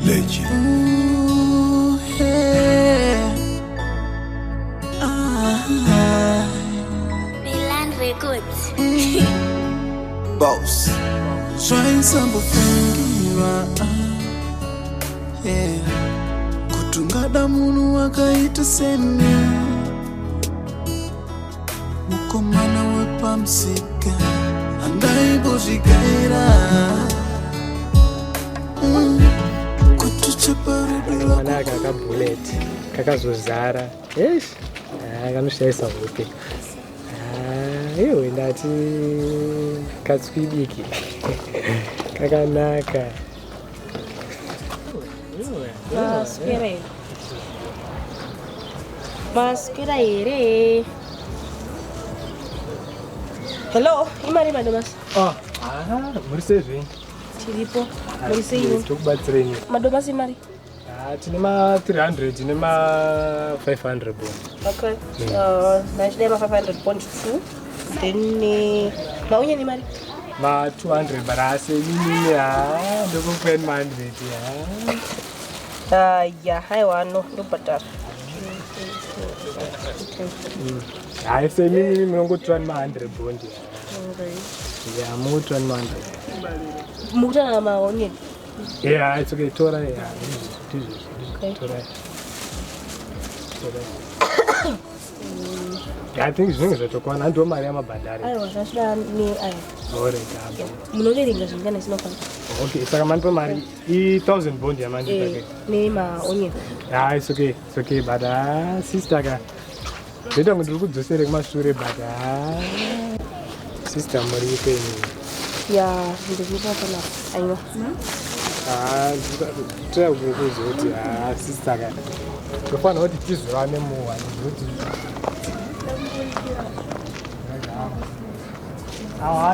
Legend. Ooh, yeah. Milan Records. Boss. Trying some fungiwa. Yeah. Kutungada munu wakaita seni. Mukomana wepa msika. Andai boshikaira. Mwana kaka bullet kaka zozara kanoshaisa hope iwe ndati katswidiki kakanaka Masquera here. Hello, imari madomas. Muri sezvi Tiripo. Muri sei? tokubatsireni. Madomas imari. Tine ma 300 tine ma 500 bond. Okay. Nachida ma 500.2. Then maunya ni mari. Ma 200 barase mimi ndokupeni ma 100 Yeah, haiwa no batara. Hayi semini munongotwa ma 100 bond. Yeah, mutwa ma 100. Mutana ma onion. Yeah, it's okay. Tora, yeah. Okay. Tora. I think zvinenge zvatokwana ndo mari yamabhandari. Aiwa, zvashida ni ai. Alright. Munoverenga zvingana zvinofana. Okay, saka manipa mari 1000 bond yamanje take. Ni ma onion. Yeah, it's okay. It's okay, but sister ka. Ndeta ndiri kudzosera kumashure but sister mari yekeni. Yeah, ndizvifana. Aiwa. Tira kukuza kuti sister ka. Tofanira kuti tizovane muwa nekuti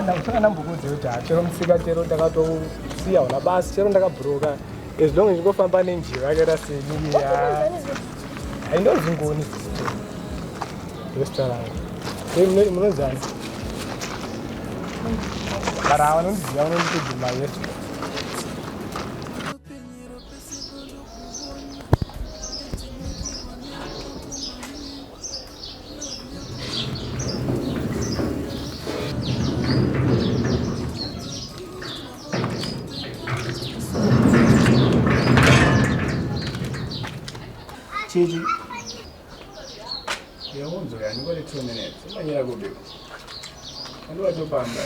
ndakutanga mbukudze kuti chero musika chero ndakatosiya una basi chero ndakabhuroka as long as ndingofamba nenjira yakaita seni haindozingoni restaurant munonzani bara vanondiziva vanonditogima yesu Chichi. Yaonzo yani ngole 2 minutes. Umanyira kubi. Andiwa topamba.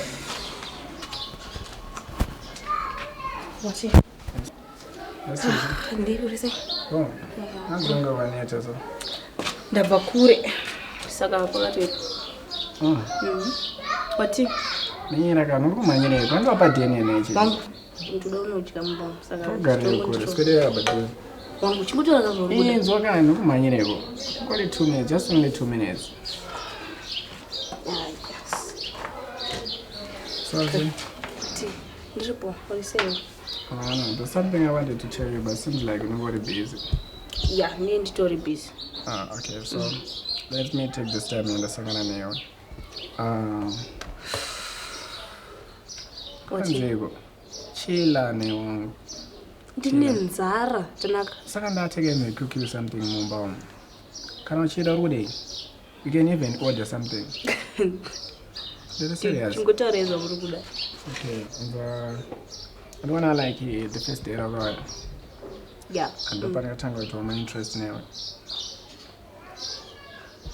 Wachi. Ndiri urese. Oh. Nazonga vaneta so. Ndabva kure. Saka pakati. Wati. Manyira kana kumanyira kwanga padeni nechi. Bangu. Ndoda unodya mbangu. Saka Togare kure. Skwedera badeni. Wangu chikutora kazvo. Nzoka nokumanyireko. Ngole 2 minutes, just only 2 minutes. Yes. Sorry. Ndiripo. What is saying? No, there's something I wanted to tell you, but it seems like you're not very busy. Yeah, me and story busy. Okay, so let me take this time in the second nail. Diego, chila ne Ndinenzara tonaka. Saka ndateke me cook you something mumba. Kana chida rude. You can even order something. This is serious. Chingotareza uri kuda. Okay, I don't wanna like the first day of it. Yeah. And the partner tango to my interest now.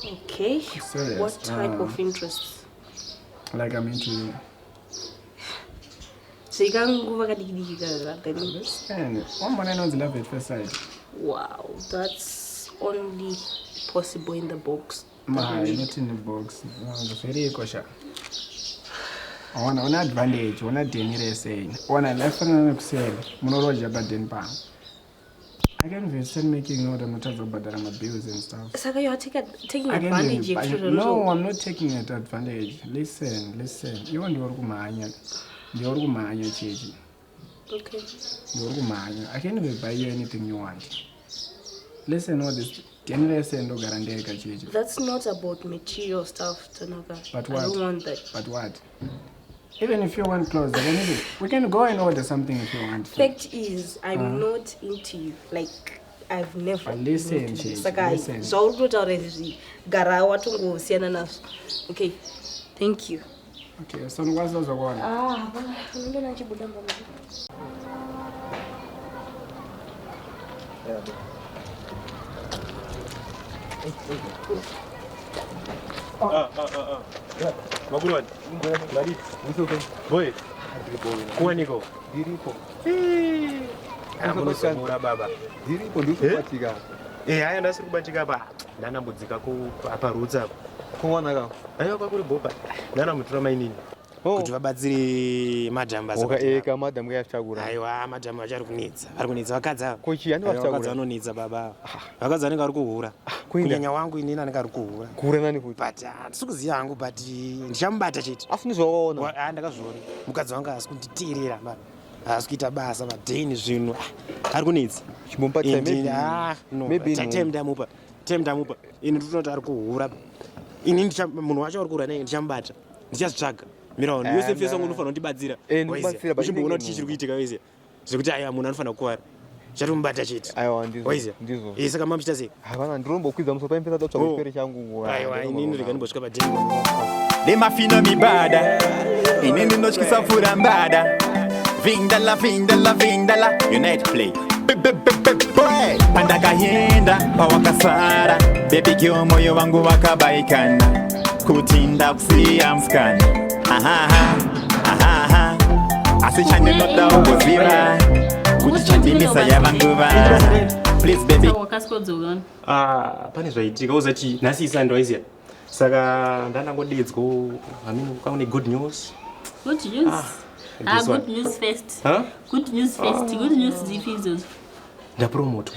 Okay. Serious. What type of interest? Like I'm into you. So you can't go back at the And one man knows love at first sight. Wow, that's only possible in the box. Not in the box. Very kosher. One advantage, one advantage saying. One I left and say, Monoroja Badin Bang. I can even still making order not about that I'm abusing and stuff. Saka, you are taking advantage of children. No, I'm not taking it advantage. Listen. You want your Gumanya. Your Gumanya, Chichi. Okay. Your Gumanya. I can't even buy you anything you want. Listen, all this. That's not about material stuff, Tanaka. But what? I don't want that. But what? Even if you want clothes, we can go and order something if you want. Fact is, I'm not into you. Like, I've never. But listen, listen. Okay, thank you. Okay, so what's the one? I'm going to Maguruan. Lari. Boy. Kuaniko. Diripo. Amunosungura baba. Diripo ndikubatika. Haya ndasiri kubatika pa. Ndanambudzika parutsa. Kuona ka. Ayo kwakuri boba. Ndanamutura mainini. Kuti vabatsiri madhamba eka madhamu yachagura. Aiwa madhamu achari kunitsa. Ari kunitsa vakadza. Kochi yani vachagura. Vakadza vanonitsa baba. Vakadza vanenge vari kuhura. Kunyanya wangu inini anenge ari kuhura. Kuhura nani kuti? But ndisikuziva hangu but ndichamubata chete. Afuni zvaona. Ndakazviona. Mukadzi wangu asi kunditeerera baba. Asi kuita basa madheni zvinhu. Ari kunitsa. Chimumpatsa maybe. Maybe time ndamupa. Ini ndinoti ari kuhura. Ini munhu wacho ari kuhura naye ndichamubata. Ndichazvitsvaga. Mirawo yose fesa unofanira kundibatsira. Uchimboona kuti chiri kuitika wese. Zvekuti aya munhu anofanira kukwara. Chatomubata chete. Aiwa ndizo. Saka mamuchita sei? Havana ndirombokwidza musopa impesa tatsva chipere changu. Aiwa inini rega ndimbosvika padhengo. Lemafino mibada. Inini ndinotyisa pfura mbada. Vindala Unite play. Pandakaenda pawakasara. Baby girl moyo wangu wakabaikana. Kutinda kusiya mskana. Asichane noda ukuziva. Kuchichandimisa yavanguva. Please baby. Pane zvaitika uzati nhasi isando aiziya. Saka ndanangodedzwa kaune good news. Good news? Good news first. Good news first. Good news zifizo. Ndapromotwa.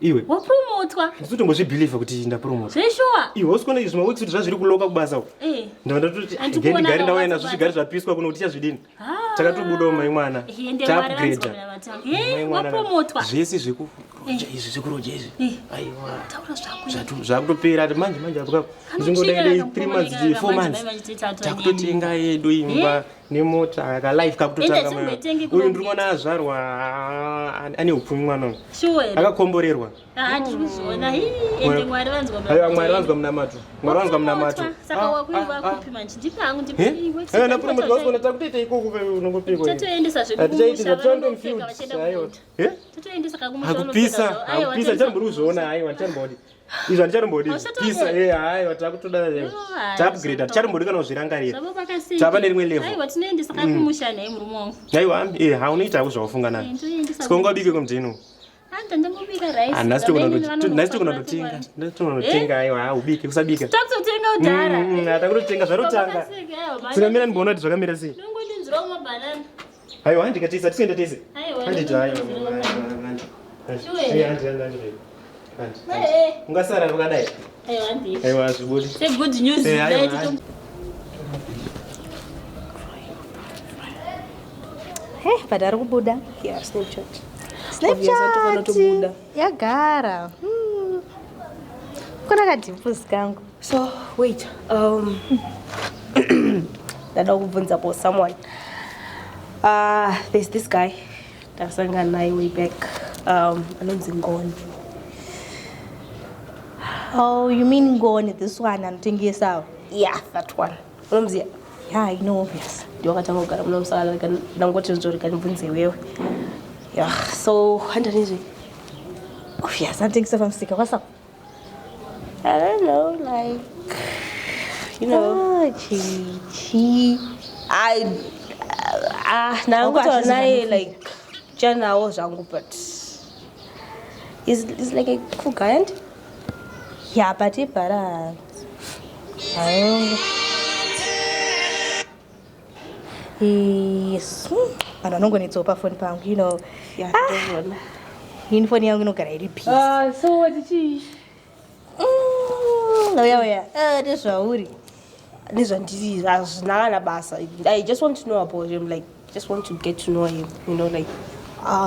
Iwe wapromotwa? Ndinotombozvibhiliva kuti ndapromotwa. Zveshuwa? Iwe usikuona izvi mawiki kuti zvazviri kuloka kubasa uko. Ndatoti ndigari ndauya nazvo zvigari zvapiswa kuno kuti chazvidini. Takatobudawo mai mwana. Taupgrade. Wapromotwa. Zvese zvekuroja izvi zvekuroja izvi. Aiwa. Taura zvako. Zvakutopera ati manje apo ndingoda 3 months 4 months. Takutotenga yedu imba nemota ka life kakutotanga mai. Uyu ndinoona azvarwa ane upfumi mwana. Akakomborerwa. Ndikuzviona ende Mwari vanzwa mnamato. Aiwa Mwari vanzwa mnamato. Mwari vanzwa mnamato. Saka wakuri vakupi manje ndipangu ndipiwe. Aiwa napromotwa wasona takutoita ikoko unongopikwa. Tatoendesa zvekumusha vanopfeka vachida kuita. Tatoendesa kakumusha vanopfeka. Akupisa chamburi kuzviona aiwa chambori. Izvo handicharimbodi. Pisa aiwa takutoda leo. Taupgrade charimbodi kana kuzvirangarira. Tava nerimwe level. Aiwa tinoendesa kakumusha naye murume wangu. Aiwa haunoita zvaufunga naye. Sikongobike kumjeno. Ndangobika rice. Ndatonotenga aiwa ubike usabika. Takutotenga udhara. Takutotenga zvarotanga. Singamira ndibona kuti zvakamira sei. Ndingodinzirawo mabanana. Aiwa handikatisa tiende tese. Aiwa. Ungasara vakadai. Aiwa ndii. Aiwa zvibudi. Say good news. Padari kubuda. Yeah, Snapchat. Snapchat. Yagara. Kuna kadimpuzi kangu. So, wait. Dada kubvunza about someone. There's this guy. Tasanga naye way back. Anonzi Ngoni. Oh, you mean Ngoni, this one anotengesa? Yeah, that one. Unomziya? Yeah, I know, yes. Ndiwakatanga kugara munomsala ndangoti nzorika ndibvunze wewe. Yeah, so handanizvi. Oh yes, anotengesa pamusika. What's up? I don't know, like, you know. Oh, chichi. Nangotaura naye like chanawo zvangu, but he's like a cool guy, and yeah, but he para. Yes. I don't know when it's over phone pang, you know. Yeah, in phone yangu nogara iri peace. So what did she? Oya. This wauri. This one disease as nana basa. I just want to know about him, like just want to get to know him, you know, like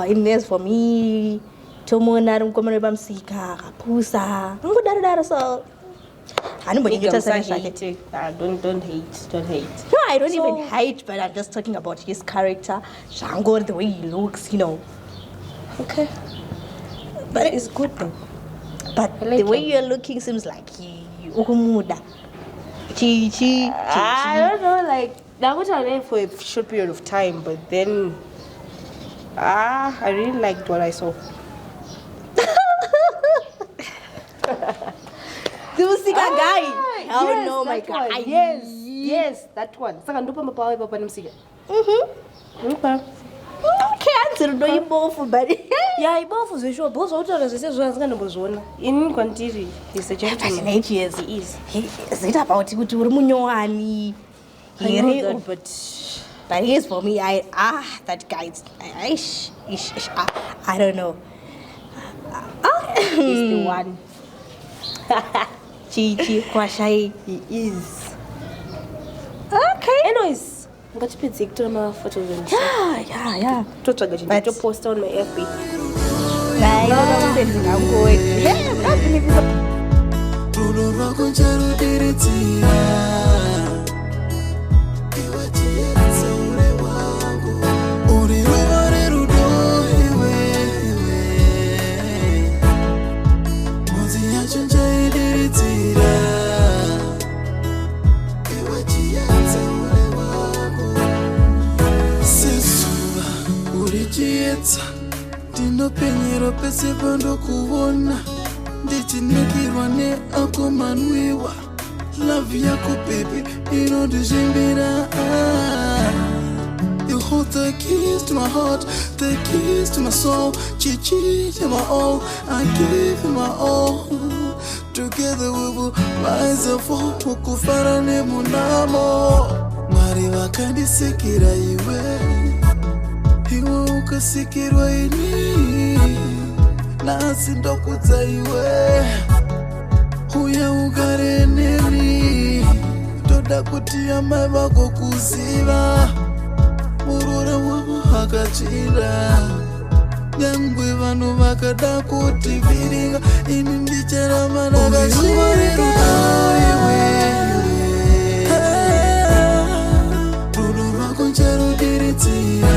in this for me tomona rumkomere bamsika kapusa. Ngodara so Don't hate. No, I don't even hate, but I'm just talking about his character, Shango, the way he looks, Okay. But it's good though. But the way you're looking seems like I don't know, like that was there for a short period of time, but then I really liked what I saw. The Musika guy. Oh no, my guy. Yes, that one. Okay, answer no ibofu, but yeah, ibofu is sure. Both authors say so. In Quantiri, he's a gentleman. Yes, he is. Is it about to Munyoani? I know that, but he's for me. That guy. I don't know. He's the one. Chichi Kwashai, he is. Okay. Anyways. I'm going to put Zimdrama photos and stuff. Yeah. But to post on my FB. Ndinopenyera pese pandokuona ndichinakirwa neakomanwiwa love yako baby inondizvimbira You hold the keys to my heart, the keys to my soul. Chichi, you're my all, I give you my all. Together we will rise and fall. Ukufara nemunamo Mari vakandisikira iwe ukasikirwa ini nasi ndokudza iwe uya ugare neni toda kuti amai vako kuziva murora wavo hakachira nyangwe vanhu vakada kutiviringa ini ndicharamba nakashirika rudo rwako ncharudiritira